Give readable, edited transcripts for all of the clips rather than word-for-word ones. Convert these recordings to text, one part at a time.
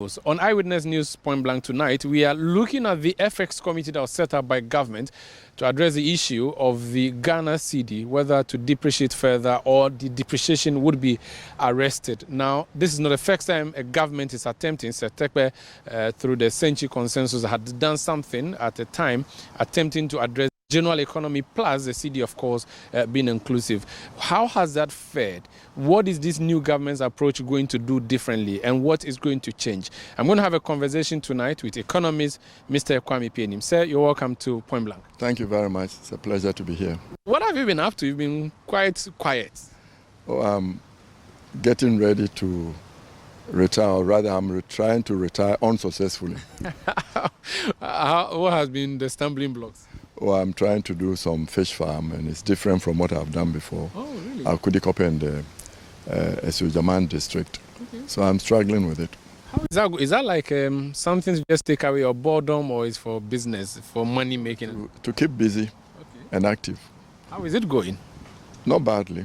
On Eyewitness News Point Blank tonight, we are looking at the FX committee that was set up by government to address the issue of the Ghana cedi, whether to depreciate further or the depreciation would be arrested. Now, this is not the first time a government is attempting, Setekpe, through the Century Consensus, had done something at a time attempting to address general economy plus the cedi, of course, being inclusive. How has that fared? What is this new government's approach going to do differently, and what is going to change? I'm going to have a conversation tonight with economist Mr. Kwame Pianim. Sir, you're welcome to Point Blank. Thank you very much. It's a pleasure to be here. What have you been up to? You've been quite quiet. Oh, I'm getting ready to retire, or rather I'm trying to retire unsuccessfully. What has been the stumbling blocks? Oh, I'm trying to do some fish farm, and it's different from what I've done before. Oh, really? Akudikope in the Esujaman district. Okay. So I'm struggling with it. How is that? Is that like something to just take away your boredom, or is for business, for money making? To keep busy and active. How is it going? Not badly.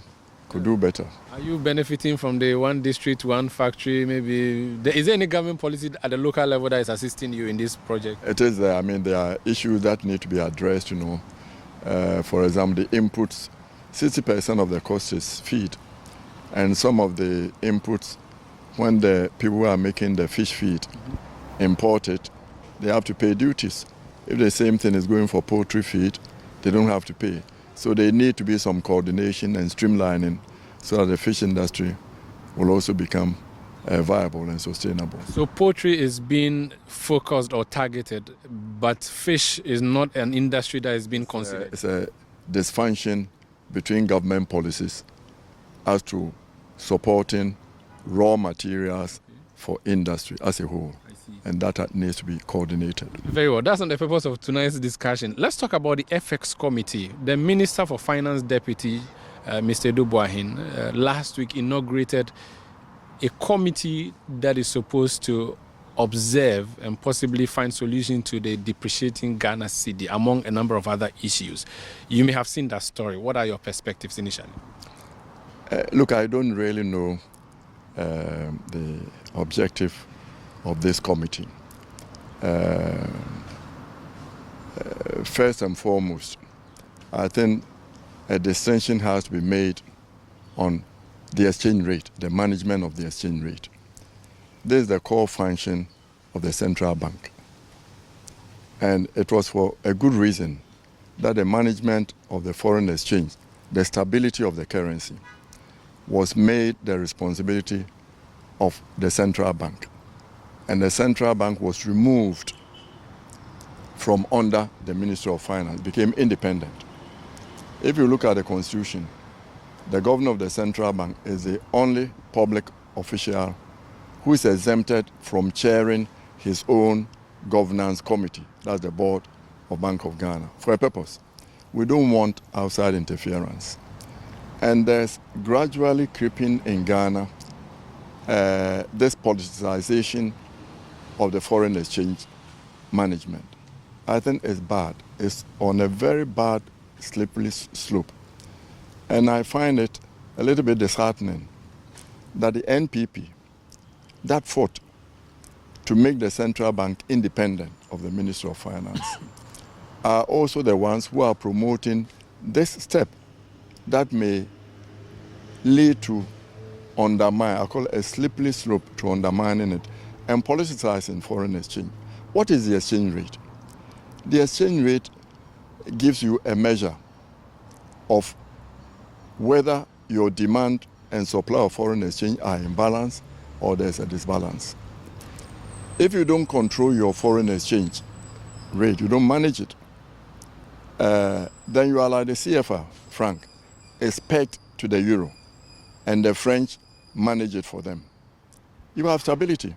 Could do better. Are you benefiting from the one district, one factory? Maybe is there any government policy at the local level that is assisting you in this project? It is there. I mean, there are issues that need to be addressed, you know. For example, the inputs, 60% of the cost is feed. And some of the inputs, when the people who are making the fish feed import it, they have to pay duties. If the same thing is going for poultry feed, they don't have to pay. So there need to be some coordination and streamlining so that the fish industry will also become viable and sustainable. So poultry is being focused or targeted, but fish is not an industry that is being considered. It's a dysfunction between government policies as to supporting raw materials for industry as a whole. And that needs to be coordinated. Very well. That's not the purpose of tonight's discussion. Let's talk about the FX committee. The Minister for Finance Deputy, Mr. Adu-Boahen, last week inaugurated a committee that is supposed to observe and possibly find solutions to the depreciating Ghana cedi, among a number of other issues. You may have seen that story. What are your perspectives initially? Look, I don't really know the objective of this committee. First and foremost, I think a distinction has to be made on the exchange rate, the management of the exchange rate. This is the core function of the central bank. And it was for a good reason that the management of the foreign exchange, the stability of the currency, was made the responsibility of the central bank. And the central bank was removed from under the Ministry of Finance, became independent. If you look at the Constitution, the governor of the central bank is the only public official who is exempted from chairing his own governance committee. That's the board of Bank of Ghana, for a purpose. We don't want outside interference. And there's gradually creeping in Ghana this politicization of the foreign exchange management. I think it's bad. It's on a very bad, slippery slope. And I find it a little bit disheartening that the NPP that fought to make the central bank independent of the Ministry of Finance are also the ones who are promoting this step that may lead to undermine, I call it a slippery slope to undermining it, and politicizing foreign exchange. What is the exchange rate? The exchange rate gives you a measure of whether your demand and supply of foreign exchange are in balance or there's a disbalance. If you don't control your foreign exchange rate, you don't manage it, then you are like the CFA franc, it's pegged to the euro, and the French manage it for them. You have stability.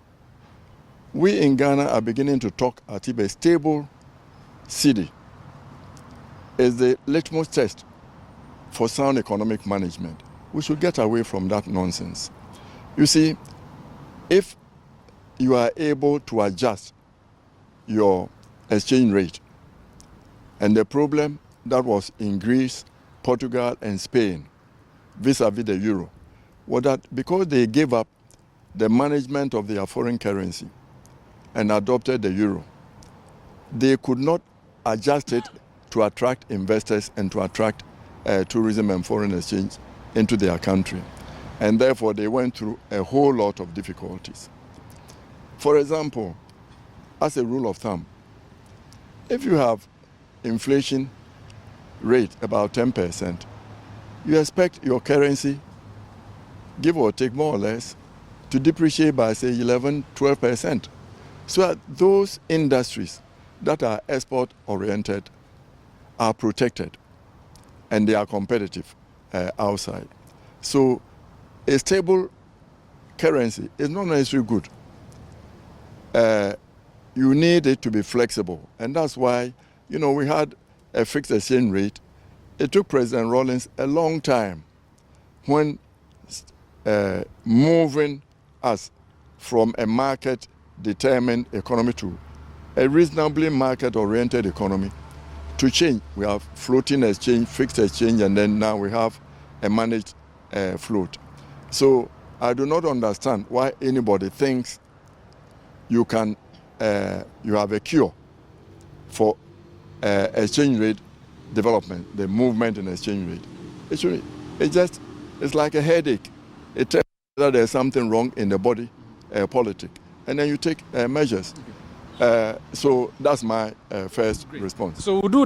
We in Ghana are beginning to talk at a stable cedi is the litmus test for sound economic management. We should get away from that nonsense. You see, if you are able to adjust your exchange rate, and the problem that was in Greece, Portugal, and Spain vis-a-vis the euro was that because they gave up the management of their foreign currency, and adopted the euro, they could not adjust it to attract investors and to attract tourism and foreign exchange into their country. And therefore, they went through a whole lot of difficulties. For example, as a rule of thumb, if you have inflation rate about 10%, you expect your currency, give or take more or less, to depreciate by, say, 11, 12%. So those industries that are export-oriented are protected and they are competitive outside. So a stable currency is not necessarily good. You need it to be flexible. And that's why, we had a fixed exchange rate. It took President Rawlings a long time when moving us from a market-determined economy to a reasonably market-oriented economy to change. We have floating exchange, fixed exchange, and then now we have a managed float. So I do not understand why anybody thinks you have a cure for exchange rate development, the movement in exchange rate. It's like a headache. It tells you that there's something wrong in the body politic, and then you take measures. So that's my first response. So we'll do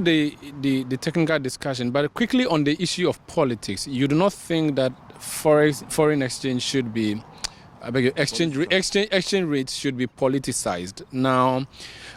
the technical discussion, but quickly on the issue of politics, you do not think that foreign exchange should be, exchange rates should be politicized? Now,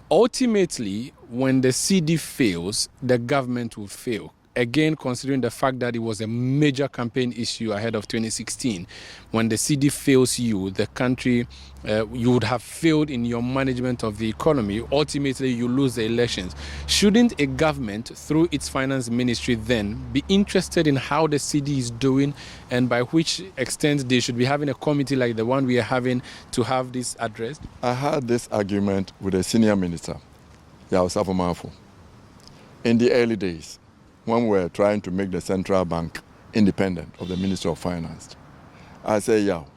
ultimately, when the cedi fails, the government will fail. Again, considering the fact that it was a major campaign issue ahead of 2016, when the cedi fails you, the country, you would have failed in your management of the economy. Ultimately, you lose the elections. Shouldn't a government, through its finance ministry then, be interested in how the cedi is doing, and by which extent they should be having a committee like the one we are having to have this addressed? I had this argument with a senior minister, Yao Safo-Mafo, in the early days, when we were trying to make the central bank independent of the Ministry of Finance. I say, Yao,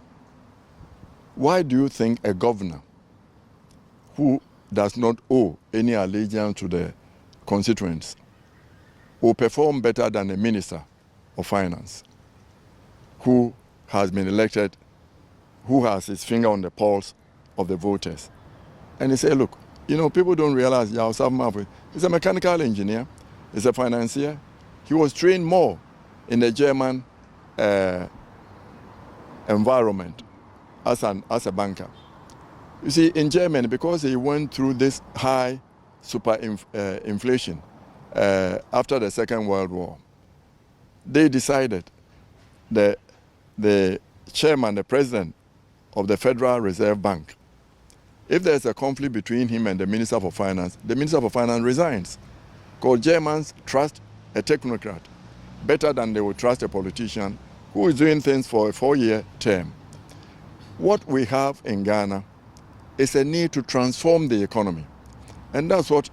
why do you think a governor who does not owe any allegiance to the constituents will perform better than a minister of finance who has been elected, who has his finger on the pulse of the voters? And he said, look, people don't realize Yao Safo-Mafo is a mechanical engineer. He's a financier. He was trained more in the German environment as a banker. You see, in Germany, because he went through this high inflation after the Second World War, they decided that the chairman, the president of the Federal Reserve Bank, if there's a conflict between him and the Minister for Finance, the Minister for Finance resigns. Because Germans trust a technocrat better than they would trust a politician who is doing things for a 4-year term. What we have in Ghana is a need to transform the economy. And that's what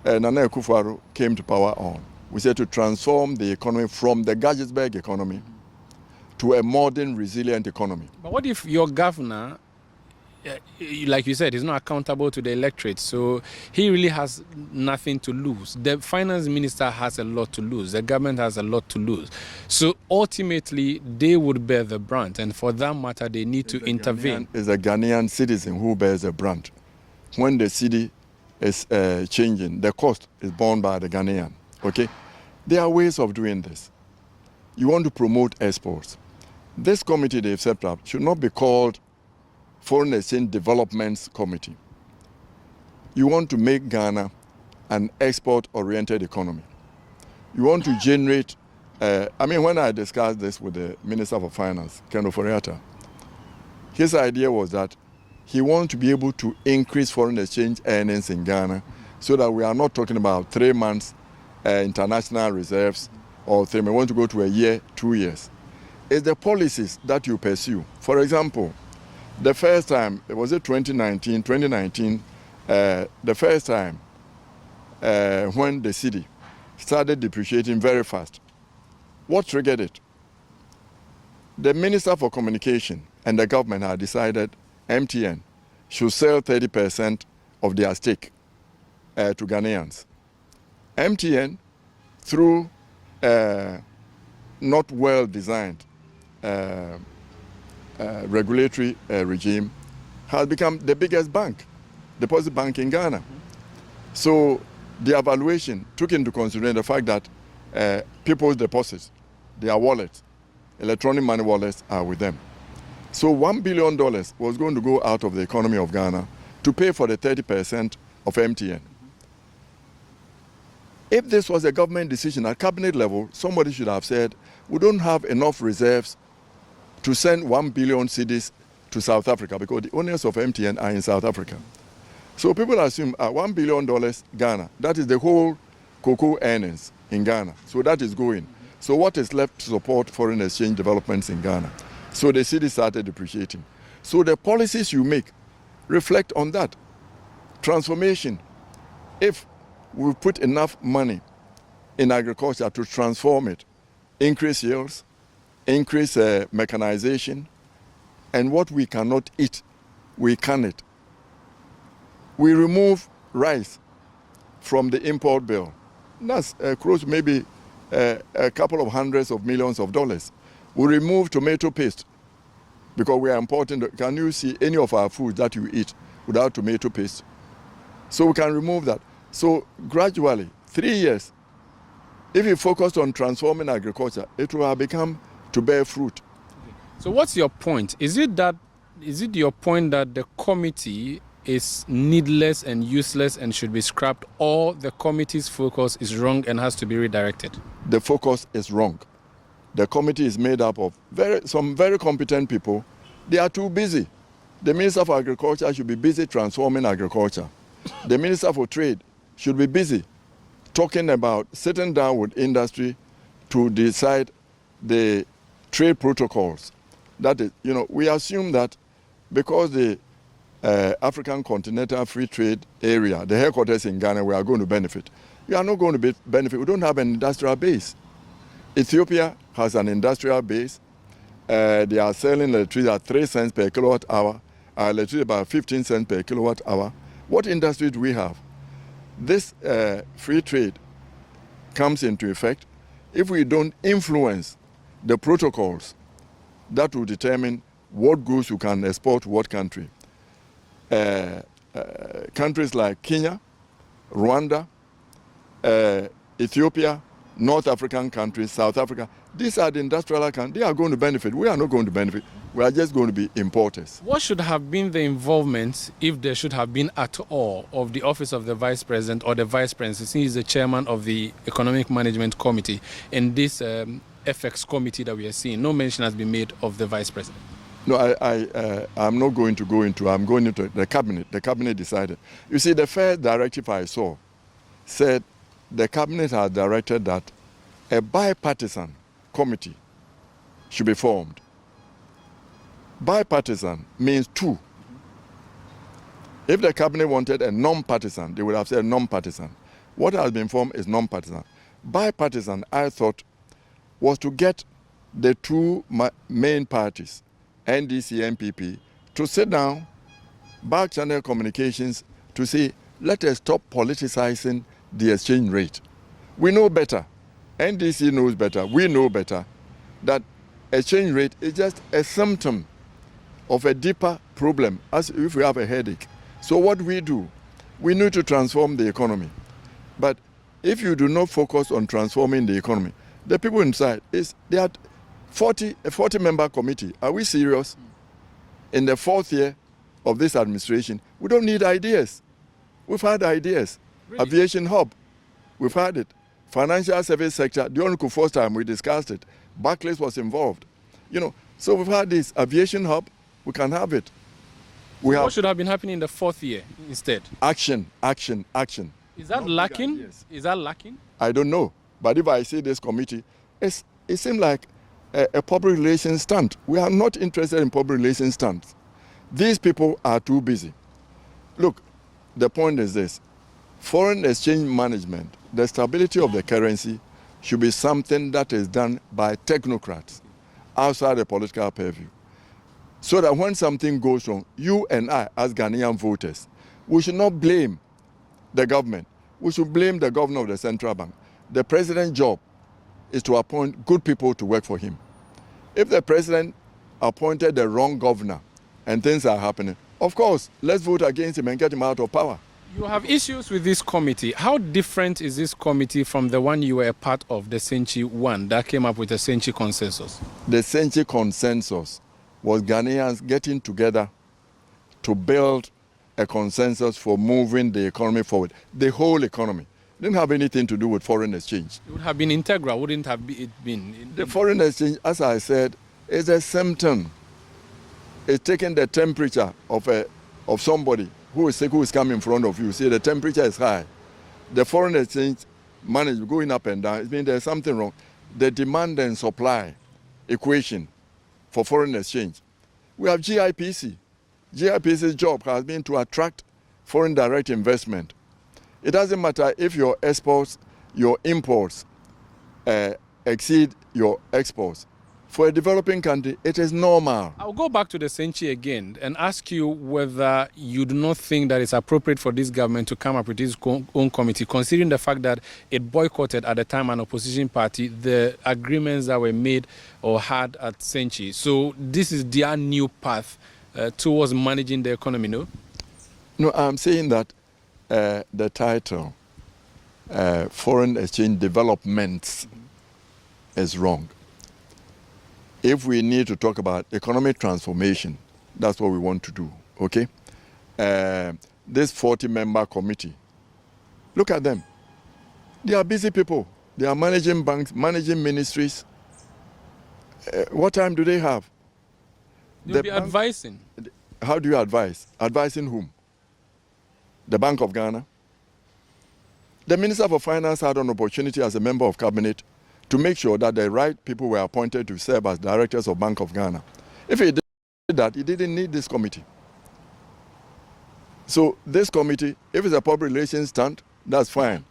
Nana Akufo-Addo came to power on. We said to transform the economy from the Gadgetsburg economy to a modern, resilient economy. But what if your governor, like you said, is not accountable to the electorate, so he really has nothing to lose? The finance minister has a lot to lose. The government has a lot to lose. So ultimately, they would bear the brunt, and for that matter, they need to intervene. It's a Ghanaian citizen who bears the brunt. When the cedi is changing, the cost is borne by the Ghanaian. Okay, there are ways of doing this. You want to promote exports. This committee they've set up should not be called Foreign Exchange Developments Committee. You want to make Ghana an export-oriented economy. You want to generate, when I discussed this with the Minister for Finance, Ken Oforiatta, his idea was that he wants to be able to increase foreign exchange earnings in Ghana so that we are not talking about 3 months international reserves or 3 months. We want to go to a year, 2 years. It's the policies that you pursue. For example, the first time, it was 2019, the first time when the cedi started depreciating very fast. What triggered it? The Minister for Communication and the government had decided MTN should sell 30% of their stake to Ghanaians. MTN, through not well-designed regulatory regime, has become the biggest bank, deposit bank in Ghana. So the evaluation took into consideration the fact that people's deposits, their wallets, electronic money wallets are with them. So $1 billion was going to go out of the economy of Ghana to pay for the 30% of MTN. If this was a government decision at cabinet level, somebody should have said, we don't have enough reserves to send 1 billion cedis to South Africa because the owners of MTN are in South Africa. So people assume $1 billion Ghana, that is the whole cocoa earnings in Ghana. So that is going. So what is left to support foreign exchange developments in Ghana? So the cedi started depreciating. So the policies you make reflect on that. Transformation. If we put enough money in agriculture to transform it, increase yields, increase mechanization, and what we cannot eat, we can it. We remove rice from the import bill. That's close to maybe a couple of hundreds of millions of dollars. We remove tomato paste because we are importing. Can you see any of our food that you eat without tomato paste? So we can remove that. So gradually, 3 years, if you focus on transforming agriculture, it will have become to bear fruit. So what's your point? Is it your point that the committee is needless and useless and should be scrapped, or the committee's focus is wrong and has to be redirected? The focus is wrong. The committee is made up of some very competent people. They are too busy. The Minister of Agriculture should be busy transforming agriculture. The Minister for Trade should be busy talking about sitting down with industry to decide the trade protocols. That is, we assume that because the African Continental Free Trade Area, the headquarters in Ghana, we are going to benefit. We are not going to benefit. We don't have an industrial base. Ethiopia has an industrial base. They are selling electricity at 3 cents per kilowatt hour, electricity about 15 cents per kilowatt hour. What industry do we have? This free trade comes into effect if we don't influence the protocols that will determine what goods you can export to what country. Countries like Kenya, Rwanda, Ethiopia, North African countries, South Africa, these are the industrial countries. They are going to benefit. We are not going to benefit. We are just going to be importers. What should have been the involvement, if there should have been at all, of the office of the Vice President or the Vice President, since he is the chairman of the Economic Management Committee, in this FX committee that we are seeing? No mention has been made of the Vice President. No, I'm not going to go into, I'm going into the cabinet. The cabinet decided. You see, the first directive I saw said the cabinet has directed that a bipartisan committee should be formed. Bipartisan means two. If the cabinet wanted a non-partisan, they would have said non-partisan. What has been formed is non-partisan. Bipartisan, I thought, was to get the two main parties, NDC, NPP, to sit down, back-channel communications, to say, let us stop politicizing the exchange rate. We know better. NDC knows better. We know better that exchange rate is just a symptom of a deeper problem, as if we have a headache. So what we do, we need to transform the economy. But if you do not focus on transforming the economy, the people inside, they are a 40-member committee. Are we serious? In the 4th year of this administration, we don't need ideas. We've had ideas. Really? Aviation hub, we've had it. Financial service sector, the only first time we discussed it, Barclays was involved. So we've had this aviation hub, we can have it. What should have been happening in the 4th year instead? Action. Is that lacking? Is that lacking? I don't know. But if I see this committee, it seems like a public relations stunt. We are not interested in public relations stunts. These people are too busy. Look, the point is this. Foreign exchange management, the stability of the currency should be something that is done by technocrats outside the political purview. So that when something goes wrong, you and I, as Ghanaian voters, We should not blame the government. We should blame the governor of the central bank. The president's job is to appoint good people to work for him. If the president appointed the wrong governor and things are happening, of course, let's vote against him and get him out of power. You have issues with this committee. How different is this committee from the one you were a part of, the Senchi one, that came up with the Senchi consensus? The Senchi consensus was Ghanaians getting together to build a consensus for moving the economy forward. The whole economy. It didn't have anything to do with foreign exchange. It would have been integral, wouldn't have it been? The foreign exchange, as I said, is a symptom. It's taking the temperature of somebody who is sick, who is coming in front of you. See, the temperature is high. The foreign exchange management going up and down. It means there's something wrong. The demand and supply equation for foreign exchange. We have GIPC. GIPC's job has been to attract foreign direct investment. It doesn't matter if your exports, your imports exceed your exports. For a developing country, it is normal. I'll go back to the Senchi again and ask you whether you do not think that it's appropriate for this government to come up with its own committee, considering the fact that it boycotted at the time an opposition party the agreements that were made or had at Senchi. So this is their new path towards managing the economy, no? No, I'm saying that the title, Foreign Exchange Developments, is wrong. If we need to talk about economic transformation, that's what we want to do, okay? This 40-member committee, look at them. They are busy people. They are managing banks, managing ministries. What time do they have? They'll be advising. How do you advise? Advising whom? The Bank of Ghana? The Minister for Finance had an opportunity as a member of cabinet to make sure that the right people were appointed to serve as directors of Bank of Ghana. If he did that, he didn't need this committee. So this committee, if it's a public relations stunt, that's fine.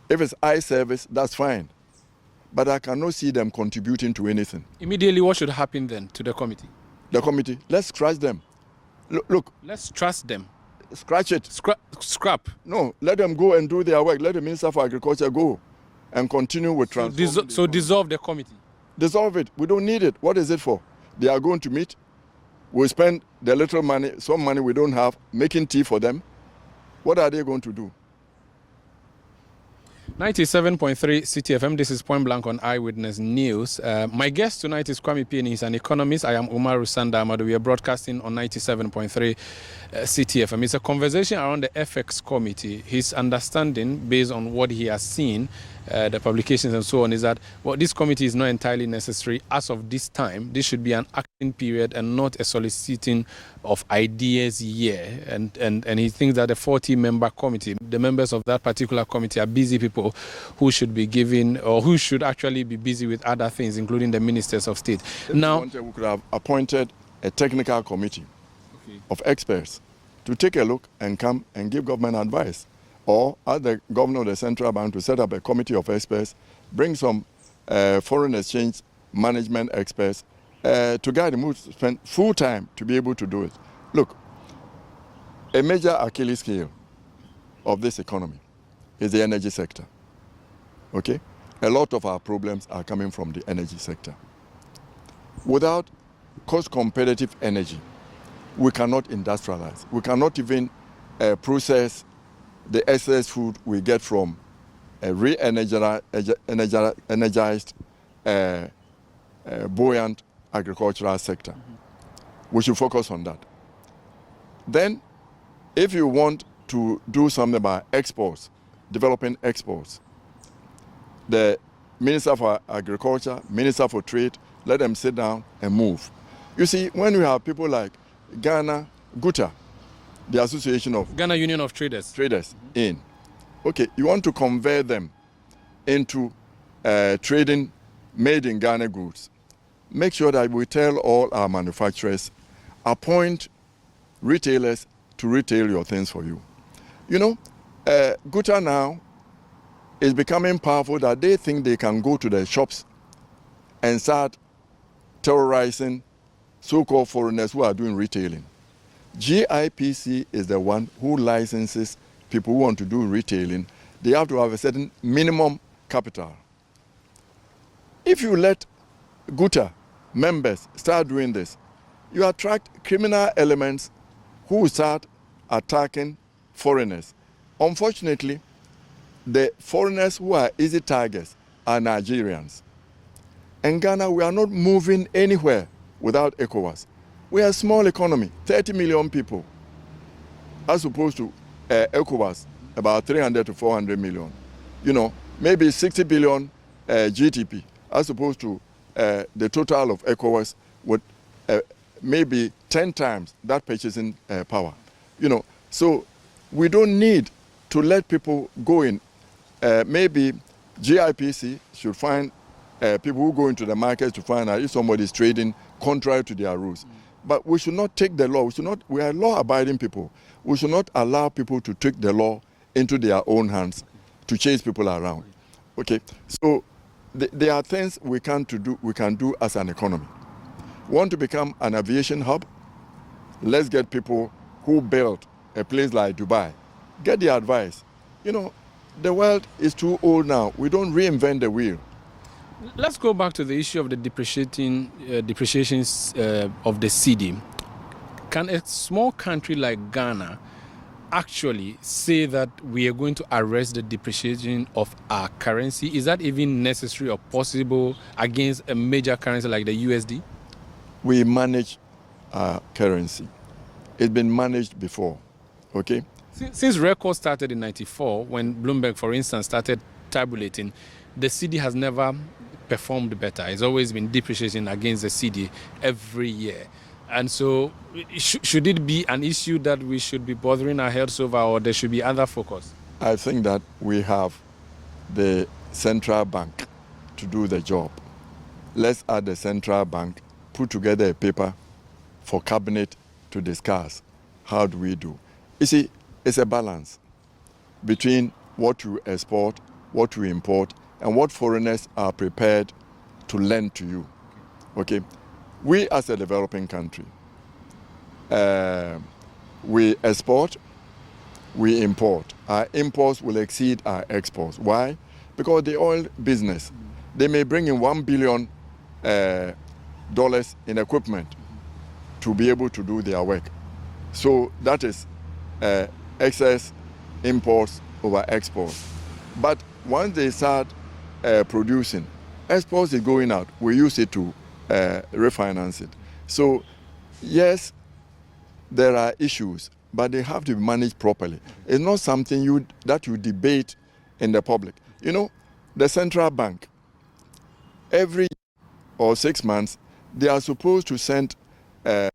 If it's eye service, that's fine. But I cannot see them contributing to anything. Immediately, what should happen then to the committee? The committee, let's scratch them. Look. Let's trust them. Scratch it. Scrap. No, let them go and do their work. Let the Minister for Agriculture go and continue with transforming. So dissolve the committee. Dissolve it. We don't need it. What is it for? They are going to meet. We spend the little money, some money we don't have, making tea for them. What are they going to do? 97.3 Citi FM. This is Point Blank on Eyewitness News. My guest tonight is Kwame Pianim. He's an economist. I am Umar Rusanda Amadu. We are broadcasting on 97.3 Citi FM. It's a conversation around the FX committee. His understanding, based on what he has seen, the publications and so on, is that this committee is not entirely necessary as of this time. This should be an acting period and not a soliciting of ideas year. And he thinks that the 40-member committee, the members of that particular committee, are busy people who should be given, or who should actually be busy with other things, including the ministers of state. Now, we could have appointed a technical committee of experts to take a look and come and give government advice. Or ask the governor of the central bank to set up a committee of experts, bring some foreign exchange management experts to guide them who spend full time to be able to do it. Look, a major Achilles heel of this economy is the energy sector. Okay? A lot of our problems are coming from the energy sector. Without cost-competitive energy, we cannot industrialize. We cannot even process the excess food we get from a re-energized, buoyant agricultural sector. We should focus on that. Then, if you want to do something about exports, developing exports, the Minister for Agriculture, Minister for Trade, let them sit down and move. You see, when we have people like Ghana, GUTA, the Association of Ghana Union of Traders in. Okay, you want to convert them into trading made in Ghana goods. Make sure that we tell all our manufacturers, appoint retailers to retail your things for you. You know, GUTA now is becoming powerful that they think they can go to the shops and start terrorizing so-called foreigners who are doing retailing. GIPC is the one who licenses people who want to do retailing. They have to have a certain minimum capital. If you let Guta members start doing this, you attract criminal elements who start attacking foreigners. Unfortunately, the foreigners who are easy targets are Nigerians. In Ghana, we are not moving anywhere without ECOWAS. We are a small economy, 30 million people, as opposed to ECOWAS, about 300 to 400 million. You know, maybe 60 billion GDP, as opposed to the total of ECOWAS with maybe 10 times that purchasing power. You know, so we don't need to let people go in. Maybe GIPC should find people who go into the markets to find out if somebody is trading contrary to their rules. But we should not take the law. We are law-abiding people. We should not allow people to take the law into their own hands to chase people around. Okay, so there are things we can do as an economy. Want to become an aviation hub? Let's get people who built a place like Dubai. Get the advice. You know, the world is too old now. We don't reinvent the wheel. Let's go back to the issue of the depreciations of the cedi. Can a small country like Ghana actually say that we are going to arrest the depreciation of our currency? Is that even necessary or possible against a major currency like the USD? We manage our currency. It's been managed before, okay? Since records started in '94, when Bloomberg, for instance, started tabulating, the cedi has never performed better. It's always been depreciating against the cedi every year. And so should it be an issue that we should be bothering our heads over, or there should be other focus? I think that we have the central bank to do the job. Let's add the central bank, put together a paper for cabinet to discuss. How do we do? You see, it's a balance between what you export, what you import, and what foreigners are prepared to lend to you. Okay? We as a developing country, we export, we import. Our imports will exceed our exports. Why? Because the oil business, they may bring in $1 billion in equipment to be able to do their work. So that is excess imports over exports. But once they start producing, exports is going out. We use it to refinance it. So yes, there are issues, but they have to be managed properly. It's not something that you debate in the public. You know, the central bank, every or 6 months, they are supposed to send a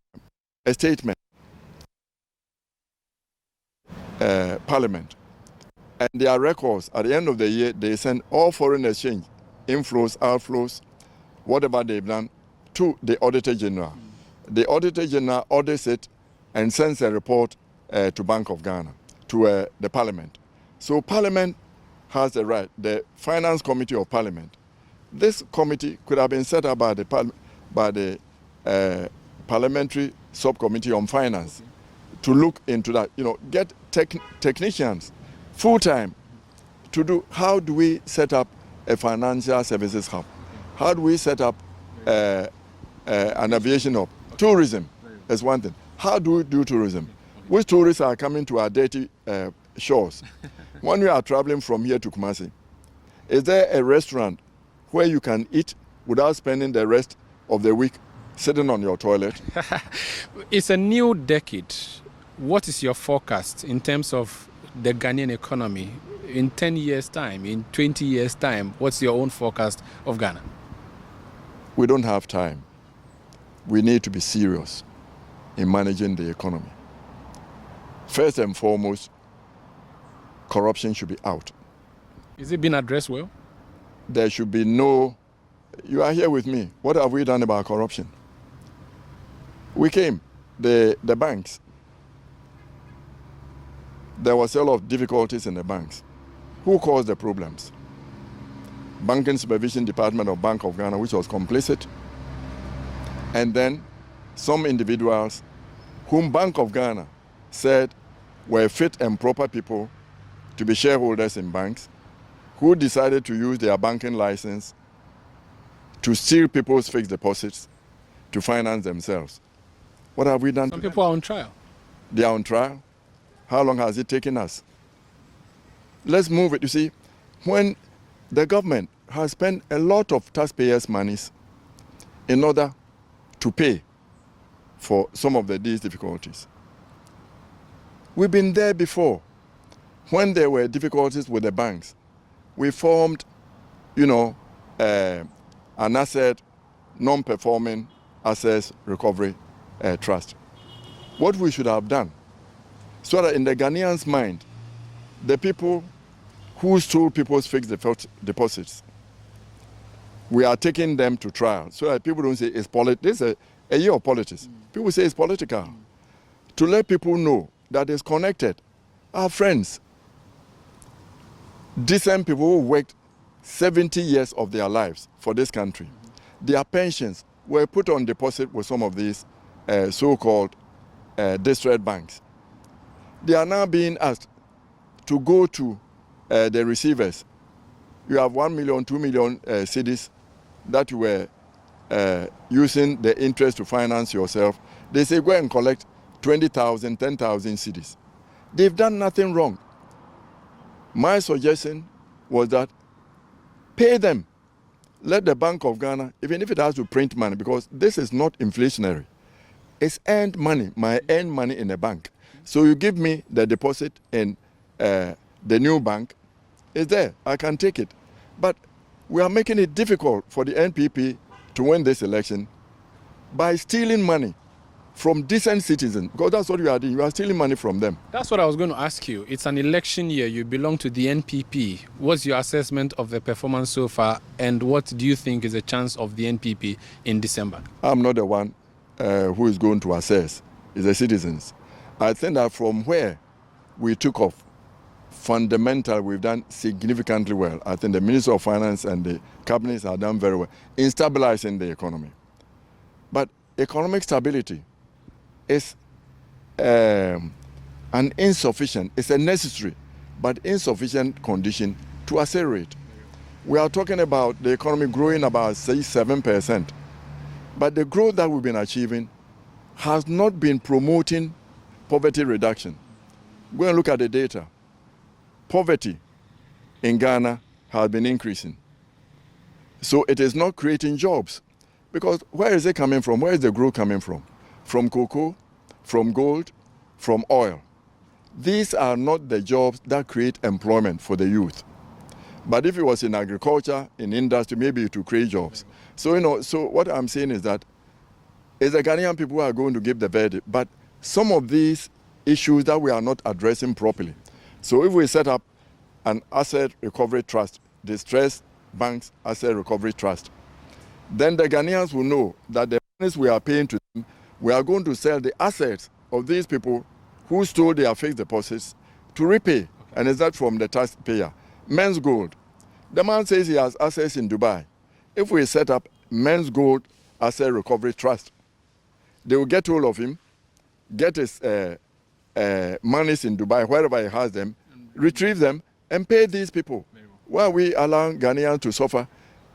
statement, Parliament. And their records, at the end of the year, they send all foreign exchange, inflows, outflows, whatever they've done, to the Auditor General. The Auditor General audits it and sends a report to Bank of Ghana, to the Parliament. So Parliament has the right, the Finance Committee of Parliament. This committee could have been set up by the Parliamentary Subcommittee on Finance to look into that. You know, get technicians full-time to do, how do we set up a financial services hub? How do we set up an aviation hub? Tourism is one thing. How do we do tourism? Which tourists are coming to our dirty shores? When we are traveling from here to Kumasi, is there a restaurant where you can eat without spending the rest of the week sitting on your toilet? It's a new decade. What is your forecast in terms of the Ghanaian economy in 10 years' time, in 20 years' time? What's your own forecast of Ghana? We don't have time. We need to be serious in managing the economy. First and foremost, corruption should be out. Is it being addressed well? There should be no... You are here with me. What have we done about corruption? We came, the banks. There was a lot of difficulties in the banks. Who caused the problems? Banking Supervision Department of Bank of Ghana, which was complicit. And then some individuals whom Bank of Ghana said were fit and proper people to be shareholders in banks, who decided to use their banking license to steal people's fixed deposits to finance themselves. What have we done? Some people are on trial. They are on trial. How long has it taken us? Let's move it. You see, when the government has spent a lot of taxpayers' monies in order to pay for some of these difficulties. We've been there before. When there were difficulties with the banks, we formed, an asset, non-performing assets recovery trust. What we should have done, so that in the Ghanaians' mind, the people who stole people's fixed deposits, we are taking them to trial, so that people don't say it's politics. This is a year of politics. People say it's political. To let people know that it's connected. Our friends, decent people who worked 70 years of their lives for this country, their pensions were put on deposit with some of these so-called distressed banks. They are now being asked to go to the receivers. You have 1 million, 2 million cedis that you were using the interest to finance yourself. They say go and collect 20,000, 10,000 cedis. They've done nothing wrong. My suggestion was that pay them. Let the Bank of Ghana, even if it has to print money, because this is not inflationary. It's earned money, my earned money in a bank. So you give me the deposit in the new bank, it's there, I can take it. But we are making it difficult for the NPP to win this election by stealing money from decent citizens, because that's what you are doing. You are stealing money from them. That's what I was going to ask you. It's an election year. You belong to the NPP. What's your assessment of the performance so far, and what do you think is the chance of the NPP in December? I'm not the one who is going to assess. It's the citizens. I think that from where we took off, fundamental, we've done significantly well. I think the Minister of Finance and the cabinets have done very well in stabilizing the economy. But economic stability is an insufficient, it's a necessary but insufficient condition to accelerate. We are talking about the economy growing about, say, 7%. But the growth that we've been achieving has not been promoting poverty reduction. Go and look at the data. Poverty in Ghana has been increasing. So it is not creating jobs. Because where is it coming from? Where is the growth coming from? From cocoa, from gold, from oil. These are not the jobs that create employment for the youth. But if it was in agriculture, in industry, maybe it would create jobs. So, so what I'm saying is that it's the Ghanaian people who are going to give the verdict. But some of these issues that we are not addressing properly. So if we set up an asset recovery trust, distressed banks asset recovery trust, then the Ghanaians will know that the monies we are paying to them, we are going to sell the assets of these people who stole their fixed deposits to repay. And is that from the taxpayer? Men's Gold. The man says he has assets in Dubai. If we set up Men's Gold Asset Recovery Trust, they will get hold of him, get his monies in Dubai, wherever he has them, retrieve them, and pay these people. Why are we allowing Ghanaians to suffer?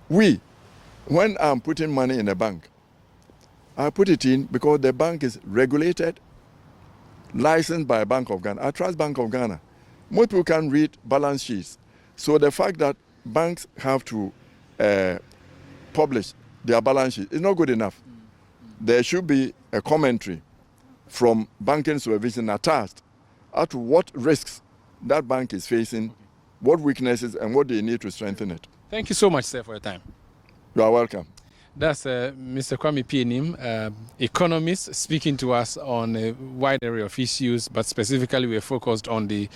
When I'm putting money in a bank, I put it in because the bank is regulated, licensed by Bank of Ghana. I trust Bank of Ghana. Most people can read balance sheets. So the fact that banks have to publish their balance sheet is not good enough. There should be a commentary from banking supervision attached as to what risks that bank is facing, what weaknesses, and what they need to strengthen it. Thank you so much, sir, for your time. You are welcome. That's Mr. Kwame Pianim, economist, speaking to us on a wide area of issues, but specifically we're focused on the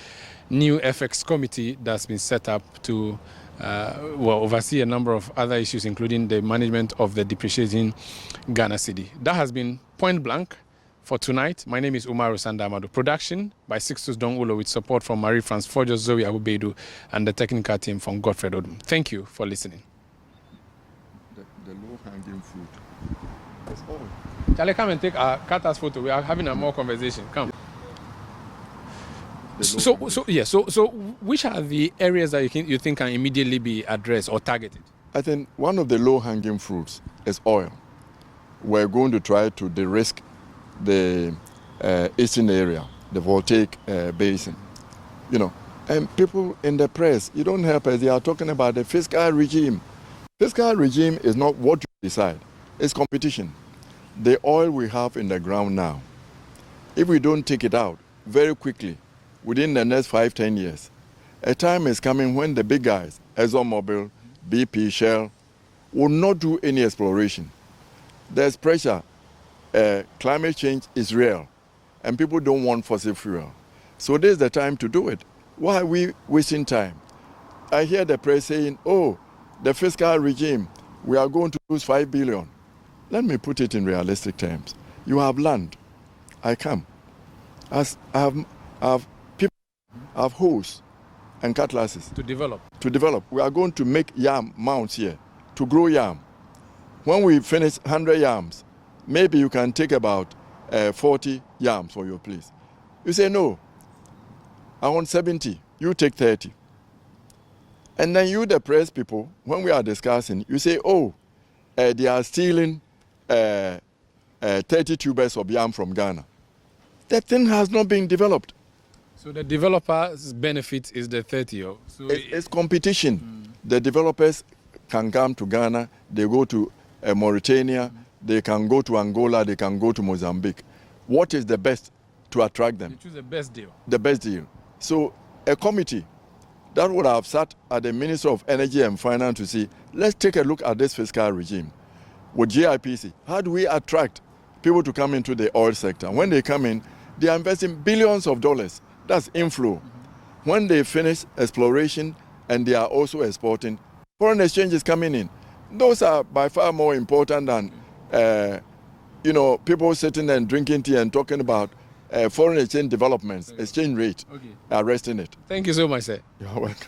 new FX committee that's been set up to oversee a number of other issues, including the management of the depreciating Ghana cedi. That has been point blank for tonight. My name is Umaru Sandamado. Production by Sixtus Don Ulo with support from Marie-France Forjo, Zoe Abubedu, and the technical team from Godfred Odum. Thank you for listening. The low-hanging fruit It's oil. Charlie, come and take a Carter's photo. We are having a more conversation. Come. So which are the areas that you think can immediately be addressed or targeted? I think one of the low-hanging fruits is oil. We're going to try to de-risk the eastern area, the voltaic basin. You know, and people in the press, you don't help us. They are talking about the fiscal regime. Fiscal regime is not what you decide. It's competition. The oil we have in the ground now, if we don't take it out very quickly, within the next 5-10 years, a time is coming when the big guys, ExxonMobil, BP, Shell, will not do any exploration. There's pressure. Climate change is real, and people don't want fossil fuel. So this is the time to do it. Why are we wasting time? I hear the press saying, oh, the fiscal regime, we are going to lose 5 billion. Let me put it in realistic terms. You have land. I come. As I have people, I have hoes and cutlasses. To develop. To develop. We are going to make yam mounds here, to grow yam. When we finish 100 yams, maybe you can take about 40 yams for your place. You say, no, I want 70, you take 30. And then you, the press people, when we are discussing, you say, oh, they are stealing 30 tubers of yam from Ghana. That thing has not been developed. So the developer's benefit is the 30. So it's competition. The developers can come to Ghana, they go to Mauritania, they can go to Angola, they can go to Mozambique. What is the best to attract them? You choose the best deal. The best deal. So a committee that would have sat at the Minister of Energy and Finance to see, let's take a look at this fiscal regime. With GIPC, how do we attract people to come into the oil sector? When they come in, they are investing billions of dollars. That's inflow. When they finish exploration and they are also exporting, foreign exchange is coming in. Those are by far more important than, people sitting there and drinking tea and talking about foreign exchange developments, exchange rate, arresting it. Thank you so much, sir. You're welcome.